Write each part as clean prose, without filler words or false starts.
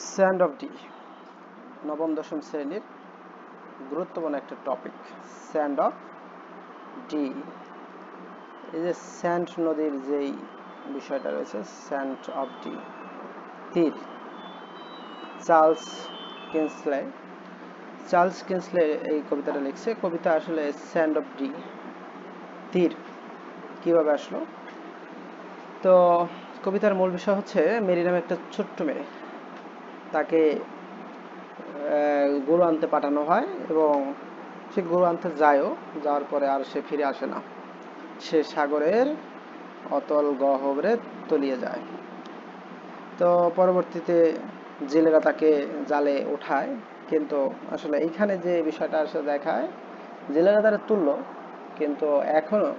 Sand of D নবম দশম শ্রেণীর গুরুত্বপূর্ণ একটা টপিক। স্যান্ড অফ ডি, এই যে স্যান্ড নদীর যেই বিষয়টা রয়েছে, স্যান্ড অফ ডি তীর। চার্লস কিনসলে এই কবিতাটা লিখছে। কবিতা আসলে স্যান্ড অফ ডি তীর কিভাবে আসলো। তো কবিতার মূল বিষয় হচ্ছে মেরি নামে একটা ছোট্ট মেয়ে, তাকে গরু আনতে পাঠানো হয় এবং সে গরু আনতে যায়ও, যাওয়ার পরে আর সে ফিরে আসে না। সে সাগরের অতল গহ্বরে তলিয়ে যায়। তো পরবর্তীতে জেলেরা তাকে জালে ওঠায়, কিন্তু আসলে এইখানে যে বিষয়টা আসলে দেখায়, জেলেরা তারা তুললো, কিন্তু এখনো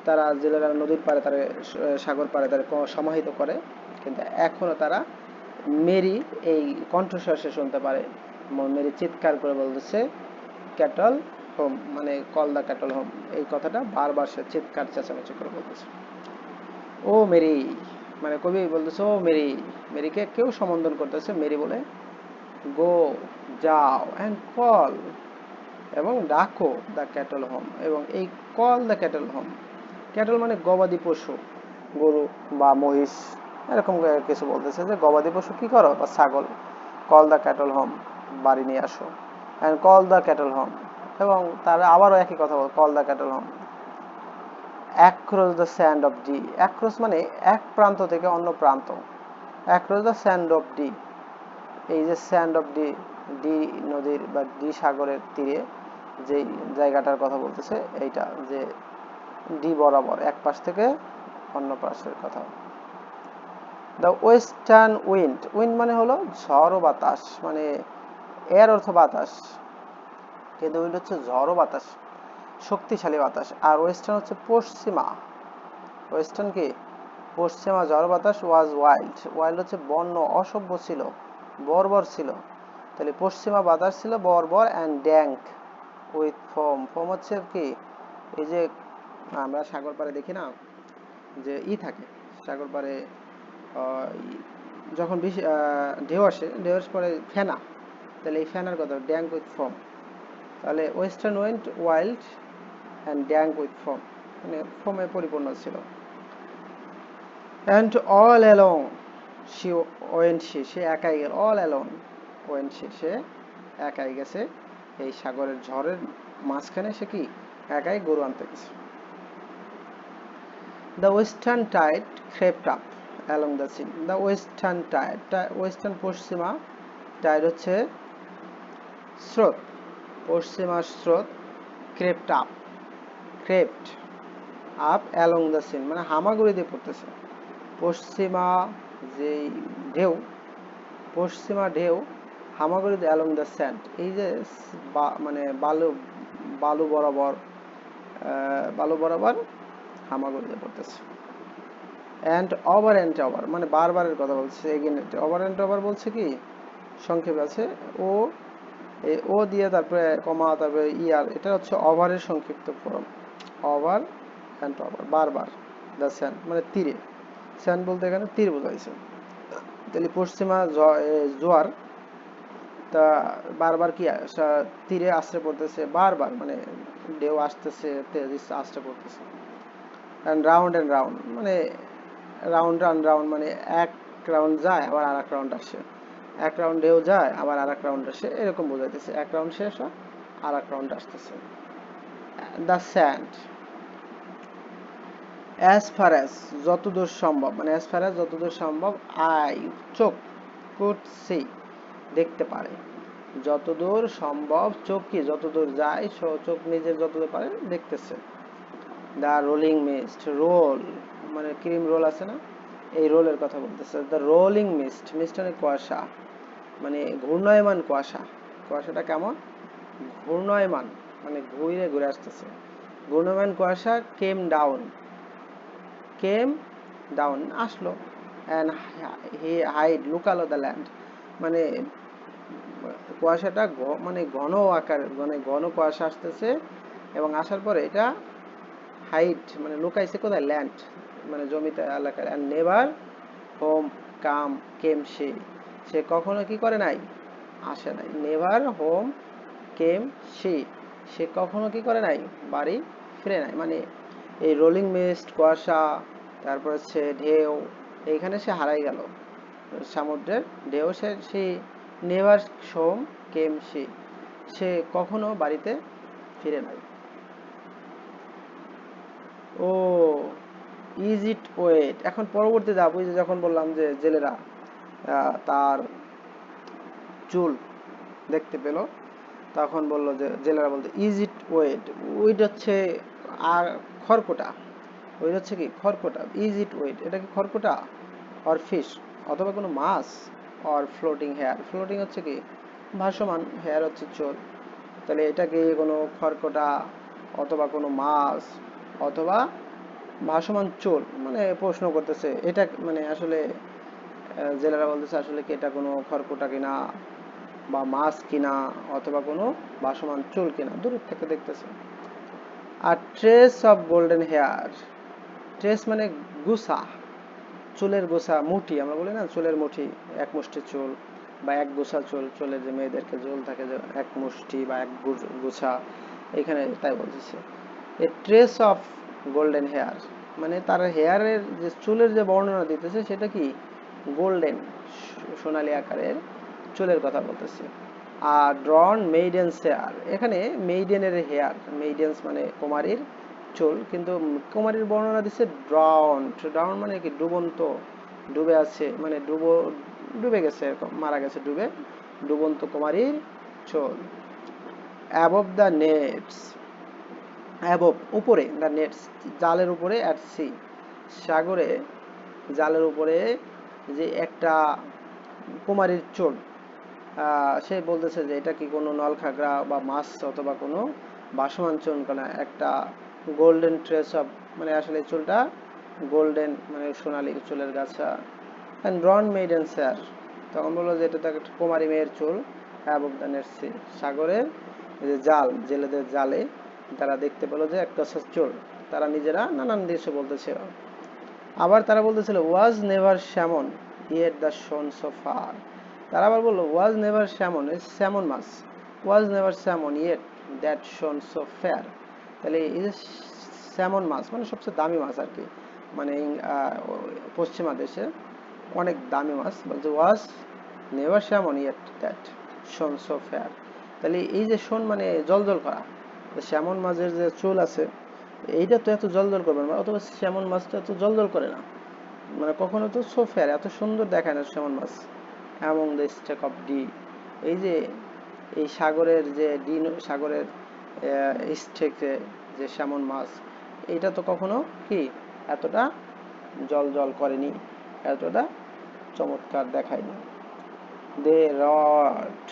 তারা জেলেরা নদীর পাড়ে, তারা সাগর পাড়ে তারা সমাহিত করে, কিন্তু এখনো তারা মেরি এই কণ্ঠস্বর সে শুনতে পারে। মেরি চিৎকার করে বলতেছে ক্যাটল হোম, মানে কল দ্য ক্যাটল হোম। এই কথাটা বারবার সে চিৎকার চেঁচামেচি করে বলতেছে, ও মেরি, মানে কবি বলতেছে ও মেরি। মেরিকে কেউ সম্বোধন করতেছে মেরি বলে। গো, যাও, অ্যান্ড কল, এবং ডাকো দ্য ক্যাটল হোম। এবং এই call the cattle home, cattle মানে গবাদি পশু, গরু বা মহিষ, এরকম কিছু বলতেছে যে গবাদি পশু কি করো, বা ছাগল। কল দ্য ক্যাটল হোম, বাড়ি নিয়ে আসো। And call the cattle home, এবং তারা আবারও একই কথা বল, call the cattle home across the sand of Dee. Across মানে এক প্রান্ত থেকে অন্য প্রান্ত, across the sand of Dee. এই যে স্যান্ড অফ ডি, ডি নদীর বা ডি সাগরের তীরে যেই জায়গাটার কথা বলতেছে, এইটা যে ডি বরাবর এক পাশ থেকে অন্য পাশের কথা। দ্য ওয়েস্টার্ন উইন্ড, উইন্ড মানে হলো ঝড় ও বাতাস, মানে এর অর্থ বাতাস, কিন্তু উইন্ড হচ্ছে ঝড় ও বাতাস, শক্তিশালী বাতাস। আর ওয়েস্টার্ন হচ্ছে পশ্চিমা, ওয়েস্টার্ন কি পশ্চিমা ঝড় বাতাস। ওয়াজ ওয়াইল্ড, ওয়াইল্ড হচ্ছে বন্য, অসভ্য ছিল, বর্বর ছিল। তাহলে পশ্চিমা বাতাস ছিল বর্বর। And dank with foam, foam হচ্ছে কি, এই যে আমরা সাগর পাড়ে দেখি না যে থাকে সাগর পাড়ে, যখন বেশি ঢেউ আসে, ঢেউর পরে ফেনা, তাহলে এই ফেনার কথা ড্যাঙ্ক উইথ ফোম। তাহলে western wind wild and dank with foam, মানে ফোমে পরিপূর্ণ ছিল। And all along she went, সে একাই গেল। অল অ্যালং ওয়েন্ট, সে একাই গেছে এই সাগরের ঝড়ের মাঝখানে, সে কি একাই গরু আনতে গেছে। The western tide crept up along the scene. The western tide, western পশ্চিমা, টাইড হচ্ছে স্রোত, পশ্চিমা স্রোত, crept up, crept up along the scene মানে হামাগুড়ি দিয়ে পড়তেছে। পশ্চিমা যেই ঢেউ, পশ্চিমা ঢেউ হামাগুড়ি দিয়ে অ্যালং দ্য স্যান্ড, এই যে মানে বালু, বালু বরাবর, বালু বরাবর হামাগুড়ি দিয়ে পড়তেছে। অ্যান্ড ওভার মানে বারবারের কথা বলছে। এগেন ওভার অ্যান্ড ওভার বলছে কি, সংক্ষেপে আছে ও, ও দিয়ে তারপরে কমা, তারপরে ইয়ার, এটা হচ্ছে ওভারের সংক্ষিপ্ত ফর্ম। ওভার অ্যান্ড ওভার, বারবার। দ্য স্যান্ড মানে তীরে, স্যান্ড বলতে এখানে তীর বোঝাইছে। তাহলে পশ্চিমা জোয়ার তা বারবার কি তীরে আশ্রয় পড়তেছে, বারবার মানে ঢেউ আসতেছে, আশ্রয় পড়তেছে। অ্যান্ড রাউন্ড মানে রাউন্ড রাউন্ড মানে এক রাউন্ড যায় আবার আর এক রাউন্ড আসে, এক রাউন্ড ঢেউ যায় আবার আর এক রাউন্ড আসে, এরকম বোঝাইতেছে। এক রাউন্ড শেষ হয় আর এক রাউন্ড আসতেছে। The sand as far as, যতদূর সম্ভব, মানে অ্যাজ ফার অ্যাজ যতদূর সম্ভব, আই চোখ, কুড সি দেখতে পারে, যতদূর সম্ভব চোখ কি যতদূর যায়, চোখ নিজের যতদূর পারে দেখতেছে। দ্য রোলিং মিস্ট, রোল মানে ক্রিম রোল আছে না, এই রোলের কথা বলতেছে। দ্য রোলিং মিস্ট, মিস্ট মানে কুয়াশা, মানে ঘূর্ণায়মান কুয়াশা। কুয়াশাটা কেমন, ঘূর্ণায়মান মানে ঘুরে ঘুরে আসতেছে, ঘূর্ণায়মান কুয়াশা। কেম ডাউন, কেম ডাউন আসলো। অ্যান্ড হি হাইড লুকালো দ্য ল্যান্ড, মানে কুয়াশাটা মানে ঘন আকার, মানে ঘন কুয়াশা আসতেছে, এবং আসার পরে এটা হাইট মানে লুকাইছে কোথায়, ল্যান্ড মানে জমিতে, এলাকায়। অ্যান্ড নেভার হোম কাম কেম, সে সে কখনো কি করে নাই, আসে নাই। নেভার হোম কেম শি, সে কখনো কি করে নাই, বাড়ি ফিরে নাই। মানে এই রোলিং মিস্ট, কুয়াশা, তারপর হচ্ছে ঢেউ, এইখানে সে হারাই গেল। সমুদ্রের ঢেউ, সে নেভার হোম কেম শি, সে কখনো বাড়িতে ফিরে নাই। ও ইজ ইট ওয়েট, এখন পরবর্তী ধাপ, ওই যে যখন বললাম যে জেলেরা তার চুল দেখতে পেল, তখন বললো যে জেলেরা বলতে ইজ ইট ওয়েট, ওইটা হচ্ছে আর খড়কুটা, ওইটা হচ্ছে কি খড়কুটা। ইজ ইট ওয়েট, এটা কি খড়কুটা, অর ফিশ, অথবা কোনো মাছ, অর ফ্লোটিং হেয়ার, ফ্লোটিং হচ্ছে কি ভাসমান, হেয়ার হচ্ছে চুল। তাহলে এটা কি কোনো খড়কুটা, অথবা কোনো মাছ, অথবা ভাসমান চুল, মানে প্রশ্ন করতেছে এটা, মানে আসলে জেলেরা বলতেছে আসলে কি এটা কোনো খড়কুটা কিনা, বা মাছ কিনা, অথবা কোনো ভাসমান চুল কিনা, দূরের থেকে দেখতেছে। আর tress of golden hair, tress মানে গুছা, চুলের গোছা, মুঠি, আমরা বলি না চুলের মুঠি, এক মুষ্টি চুল বা এক গোছা চুল, চুলের যে মেয়েদেরকে চুল থাকে যে এক মুষ্টি বা এক গোছা, এখানে তাই বলতেছে। এ ট্রেস অফ গোল্ডেন হেয়ার, মানে তার হেয়ারের যে চুলের যে বর্ণনা দিতেছে সেটা কি গোল্ডেন, সোনালী আকারের চুলের কথা বলতেছে। আর ড্রন মেইডেন্স হেয়ার, এখানে মেইডেনের হেয়ার, মেইডেন্স মানে কুমারীর চুল, কিন্তু কুমারীর বর্ণনা দিচ্ছে ড্রাউন, ড্রাউন মানে কি ডুবন্ত, ডুবে আছে, মানে ডুবে গেছে, মারা গেছে ডুবে, ডুবন্ত কুমারীর চুল। অ্যাবভ দ্য নেটস, অ্যাবভ উপরে, দ্য নেটস জালের উপরে, অ্যাট সি সাগরে, জালের উপরে যে একটা কুমারীর চুল, সে বলতেছে যে এটা কি কোনো নলখাগড়া বা মাছ, অথবা কোনো ভাসমান চুল কিনা, একটা গোল্ডেন ট্রেস অফ, মানে আসলে চুলটা গোল্ডেন, মানে সোনালী চুলের গাছা। অ্যান্ড রন মেইডেন হেয়ার, তখন বললো যে এটা তো একটা কুমারী মেয়ের চুল। অ্যাবভ দ্য নেট সি সাগরের যে জাল, জেলেদের জালে তারা দেখতে পেলো যে একটা চুল, তারা নিজেরা নানান দেশে বলতেছে। আবার তারা বলতেছিল was never salmon yet the shone so far, তারা আবার বললো ওয়াজ নেভার স্যামন, স্যামন মাছ, was never salmon yet that shone so fair, তাহলে এই যে স্যামন মাছ মানে সবচেয়ে দামি মাছ আর কি, মানে পশ্চিমা দেশে অনেক দামি মাছ, বলছে ওয়াজ never salmon yet that shone so fair, তাহলে এই যে শোন মানে জল জল করা, স্যামন মাছের যে চুল আছে এইটা তো এত জল জল করবে না, অথবা স্যামন মাছ তো এত জল জল করে না, মানে কখনো তো সোফেয়ার এত সুন্দর দেখায় না স্যামন মাছ। Among the stake of Dee, এই যে এই সাগরের যে ডিন, সাগরের স্টেকে যে স্যামন মাছ, এইটা তো কখনো কি এতটা জল জল করেনি, এতটা চমৎকার দেখায়নি। দে রড,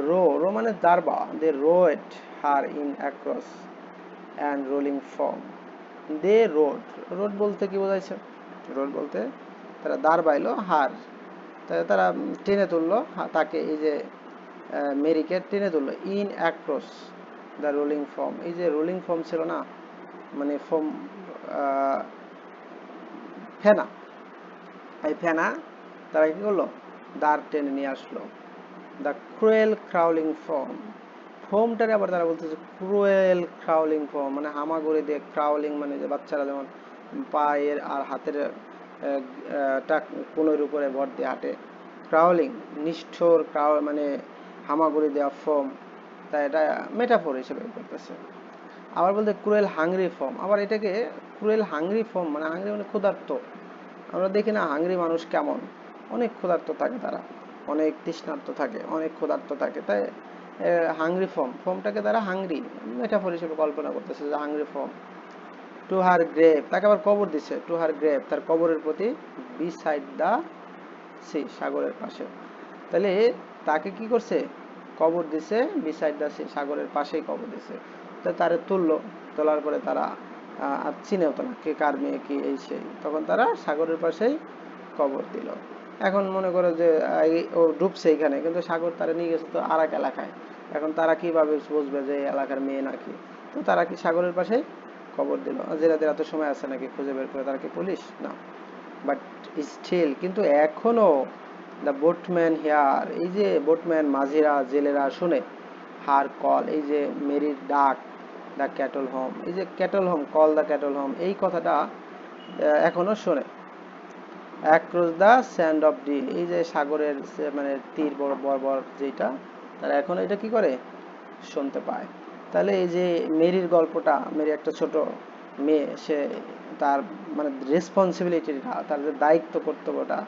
রো, রো মানে দারবা, they rowed her in across and rolling foam, they rowed, rowed বলতে কি বোঝাইছে, রোড বলতে তারা দাঁড় বাইলো, হার তারা টেনে তুললো তাকে, এই যে মেরিকে টেনে তুললো, in across the rolling form, এই যে রোলিং ফর্ম ছিল না, মানে ফর্ম ফেনা, এই ফেনা তারা কি করলো দাঁড় টেনে নিয়ে আসলো। দ্য ক্রুয়েল ক্রাউলিং ফর্ম, ফোমটারে আবার তারা বলতেছে ক্রুয়েল ক্রাউলিং ফর্ম, মানে হামাগুড়ি দিয়ে, ক্রাউলিং মানে যে বাচ্চারা যেমন পায়ের আর হাতের কোনোর উপরে ভর দিয়ে হাঁটে, ক্রাউলিং নিষ্ঠুর, মানে হামাগুড়ি দেওয়া ফর্ম, তাই এটা মেটাফোর হিসেবে করতেছে। আবার বলতে ক্রুয়েল হাংরি ফর্ম, আবার এটাকে ক্রুয়েল হাংরি ফর্ম, মানে হাংরি মানে ক্ষুধার্ত, আমরা দেখি না হাংরি মানুষ কেমন, অনেক ক্ষুধার্ত থাকে তারা, অনেক তৃষ্ণার্ত থাকে, অনেক ক্ষুধার্ত থাকে, তাই হাংরি ফর্ম, ফর্মটাকে তারা হাংরি মেটাফোর হিসেবে কল্পনা করতেছে যে hungry form. To her grave, তাকে আবার কবর দিছে, টু হার গ্রেভ তার কবরের প্রতি, বিসাইড দা সি সাগরের পাশে, তাহলে তাকে কি করছে কবর দিছে, বিসাইড দা সি সাগরের পাশেই কবর দিছে, তো তারা তুললো, তোলার পরে তারা আর চিনেও তো না কে কার মেয়ে কি এই সেই, তখন তারা সাগরের পাশেই কবর দিল। এখন মনে করো যে ও ডুবছে এখানে, কিন্তু সাগর তারা নিয়ে গেছে তো আর এক এলাকায়, এখন তারা কিভাবে বুঝবে যে এই এলাকার মেয়ে নাকি, তো তারা কি সাগরের পাশেই কবর দিল। জেলেদের এত সময় আছে নাকি খুঁজে বের করে, তারা কি পুলিশ না, বাট স্টিল, কিন্তু এখনো দ্য বোটম্যান হেয়ার, এই যে বোটম্যান মাঝিরা জেলেরা শুনে, হার কল, এই যে মেরির ডাক, দ্য ক্যাটল হোম, এই যে cattle home, call the cattle home, এই কথাটা এখনো শোনে। Across the sand of Dee, এই যে সাগরের মানে তীর বরাবর যেটা, তারা এখনো এটা কি করে, শুনতে পায়। তাহলে এই যে মেরির গল্পটা, মেরি একটা ছোট মেয়ে, সে তার মানে রেসপন্সিবিলিটিটা, তার যে দায়িত্ব কর্তব্যটা,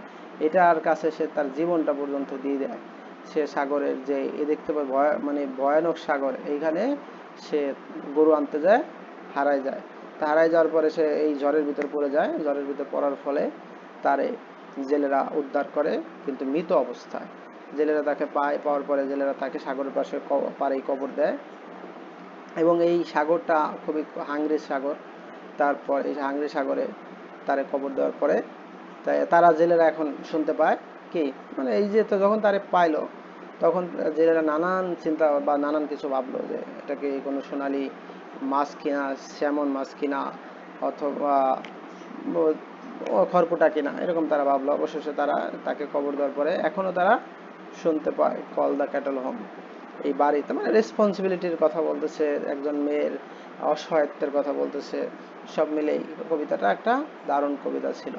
এটার কাছে সে তার জীবনটা পর্যন্ত দিয়ে দেয়। সে সাগরের যে এ দেখতে পায় মানে ভয়ানক সাগর, এইখানে সে গরু আনতে যায়, হারায় যায়। তা হারায় যাওয়ার পরে সে এই ঝড়ের ভিতর পড়ে যায়, ঝড়ের ভিতর পড়ার ফলে তারে জেলেরা উদ্ধার করে, কিন্তু মৃত অবস্থায়। জেলেরা তাকে পাওয়ার পরে জেলেরা তাকে সাগরের পাশে পাড়েই কবর দেয়। এবং এই সাগরটা খুবই হাংরি সাগর। তারপর এই হাংরি সাগরে তারে কবর দেওয়ার পরে তাই তারা জেলেরা এখন শুনতে পায় কি, মানে এই যে তো যখন তারে পাইলো, তখন জেলেরা নানান চিন্তা বা নানান কিছু ভাবলো, যে এটা কি কোনো সোনালী মাছ কিনা, স্যামন মাছ কিনা, অথবা খড়কুটা কিনা, এরকম তারা ভাবলো। অবশেষে তারা তাকে কবর দেওয়ার পরে এখনো তারা শুনতে পায় কল দ্য ক্যাটল হোম। এই বাড়িতে মানে রেসপন্সিবিলিটির কথা বলতেছে, একজন মেয়ের অসহায়ত্বের কথা বলতেছে, সব মিলেই কবিতাটা একটা দারুণ কবিতা ছিল।